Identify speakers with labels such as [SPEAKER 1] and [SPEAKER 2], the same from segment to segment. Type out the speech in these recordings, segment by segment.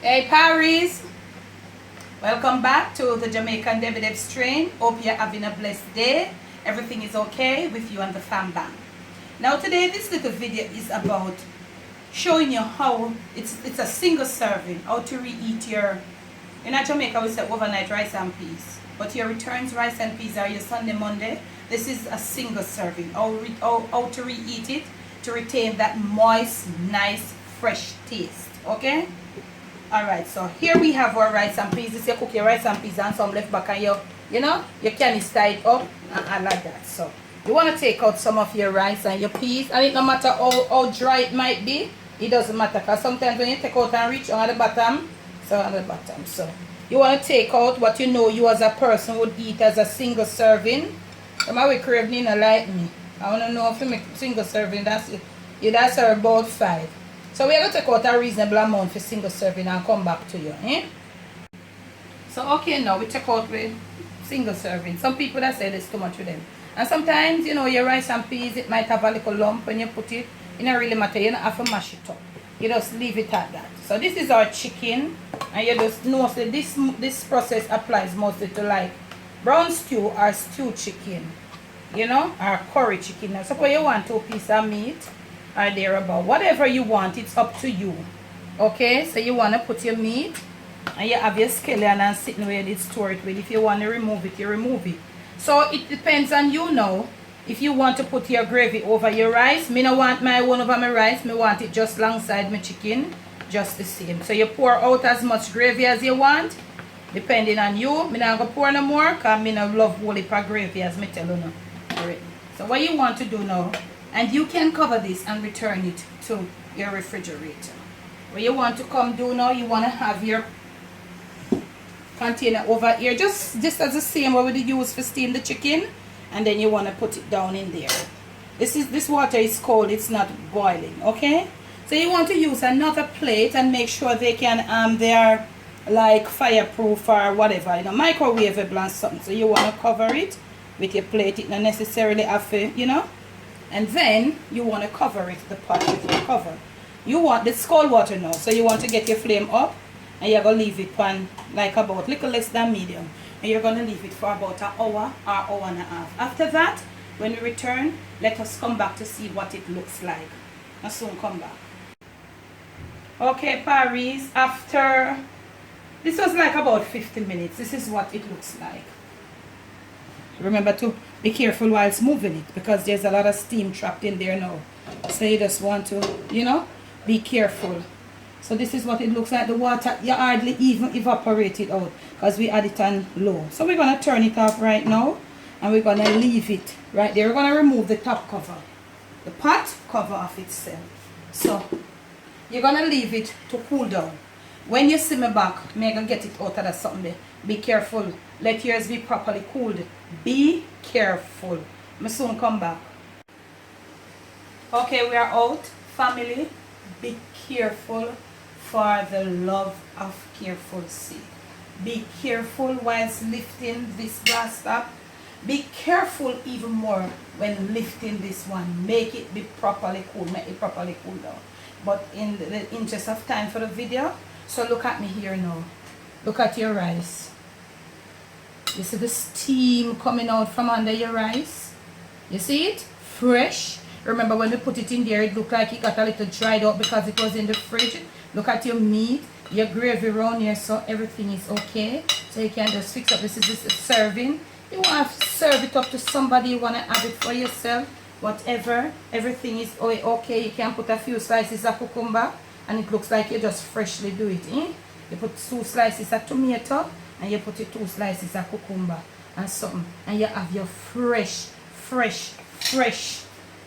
[SPEAKER 1] Hey Paris, welcome back to the Jamaican Dev Strain. Hope you're having a blessed day. Everything is okay with you and the fam bam. Now today this little video is about showing you how it's a single serving, how to reheat your, in Jamaica we say overnight rice and peas, but your returns rice and peas are your Sunday, Monday. This is a single serving, how to reheat it to retain that moist, nice, fresh taste, okay? Alright, so here we have our rice and peas. This you cook your rice and peas and some left back and you can stir it up and like that. So you want to take out some of your rice and your peas, and it no matter how dry it might be, it doesn't matter, because sometimes when you take out and reach on the bottom, so you want to take out what you know you as a person would eat as a single serving. Some of we craving like me. I want to know if you make single serving, that's it. That's about 5. So we are going to take out a reasonable amount for single serving and come back to you. So okay, now we take out with single serving. Some people that say there's too much for them. And sometimes, your rice and peas, it might have a little lump when you put it. It don't really matter. You don't have to mash it up. You just leave it at that. So this is our chicken. And you just know that this process applies mostly to like brown stew or stew chicken. Or curry chicken. Now suppose you want 2 pieces of meat or thereabout, whatever you want, it's up to you. Okay, so you want to put your meat and you have your skillet and sitting where you store it with. If you want to remove it, you remove it. So it depends on you now. If you want to put your gravy over your rice, me no want my one over my rice, me want it just alongside my chicken, just the same. So you pour out as much gravy as you want, depending on you. Me not gonna pour no more, because me no love whole heap of gravy, as me tell you now. Alright. So what you want to do now, and you can cover this and return it to your refrigerator. What you want to come do now, you want to have your container over here, just as the same way we use for steam the chicken, and then you want to put it down in there. This water is cold, it's not boiling, okay? So you want to use another plate and make sure they are like fireproof or whatever, microwavable and something. So you want to cover it with your plate. It not necessarily have to, and then you want to cover it, the pot with your cover. You want this cold water now, so you want to get your flame up, and you're going to leave it on like about little less than medium, and you're going to leave it for about an hour or hour and a half. After that, when we return, let us come back to see what it looks like. I'll soon come back. Okay, Paris, after this was like about 50 minutes, this is what it looks like. Remember to be careful whilst moving it, because there's a lot of steam trapped in there now. So you just want to, be careful. So this is what it looks like. The water, you hardly even evaporate it out, because we had it on low. So we're going to turn it off right now, and we're going to leave it right there. We're going to remove the top cover. The pot cover off itself. So you're going to leave it to cool down. When you simmer back, I'm going to get it out of that something there. Be careful. Let yours be properly cooled. Be careful. I soon come back. Okay, we are out. Family, be careful for the love of careful sake. Be careful whilst lifting this glass top. Be careful even more when lifting this one. Make it be properly cool. Make it properly cool down. But in the interest of time for the video, so look at me here now. Look at your rice. You see the steam coming out from under your rice? You see it? Fresh. Remember when we put it in there, it looked like it got a little dried out because it was in the fridge. Look at your meat, your gravy around here, so everything is okay. So you can just fix up. This is serving. You want to serve it up to somebody, you want to have it for yourself, whatever. Everything is okay. You can put a few slices of cucumber, and it looks like you just freshly do it. You put 2 slices of tomato, and you put 2 slices of cucumber and something, and you have your fresh,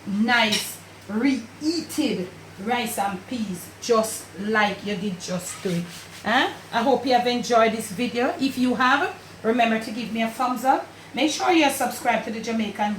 [SPEAKER 1] nice, reheated rice and peas, just like you did just do it. I hope you have enjoyed this video. If you have, remember to give me a thumbs up. Make sure you're subscribed to the Jamaican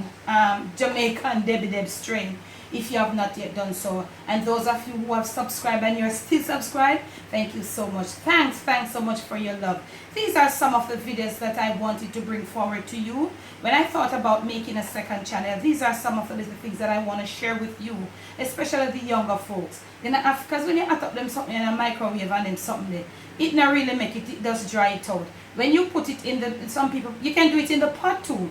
[SPEAKER 1] Debbie Deb Strain. if you have not yet done so. And those of you who have subscribed and you're still subscribed, thank you so much. Thanks so much for your love. These are some of the videos that I wanted to bring forward to you. When I thought about making a second channel, these are some of the little things that I want to share with you, especially the younger folks. Because when you hot up them something in a microwave and then something there, it not really make it does dry it out. When you put it in the, some people, you can do it in the pot too.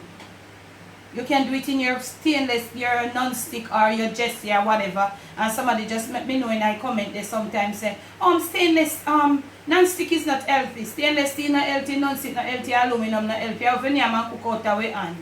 [SPEAKER 1] You can do it in your stainless, your non-stick or your Jessie or whatever. And somebody just let me know in I comment there sometimes say, stainless, non-stick is not healthy. Stainless steel not healthy, non-stick not healthy, aluminum not healthy. How can you cook out away and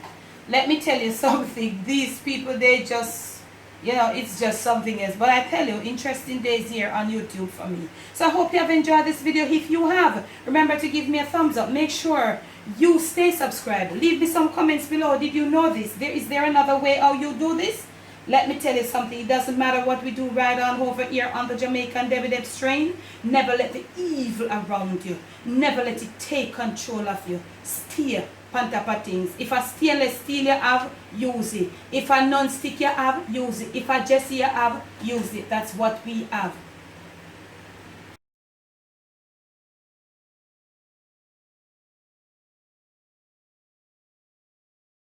[SPEAKER 1] let me tell you something. These people, they just, it's just something else. But I tell you, interesting days here on YouTube for me. So I hope you have enjoyed this video. If you have, remember to give me a thumbs up. Make sure you stay subscribed. Leave me some comments below. Did you know this? Is there another way how you do this? Let me tell you something. It doesn't matter what we do right on over here on the Jamaican Dev strain. Never let the evil around you. Never let it take control of you. Stay on top of things. If a stainless steel you have, use it. If a non-stick you have, use it. If a Jessie you have, use it. That's what we have.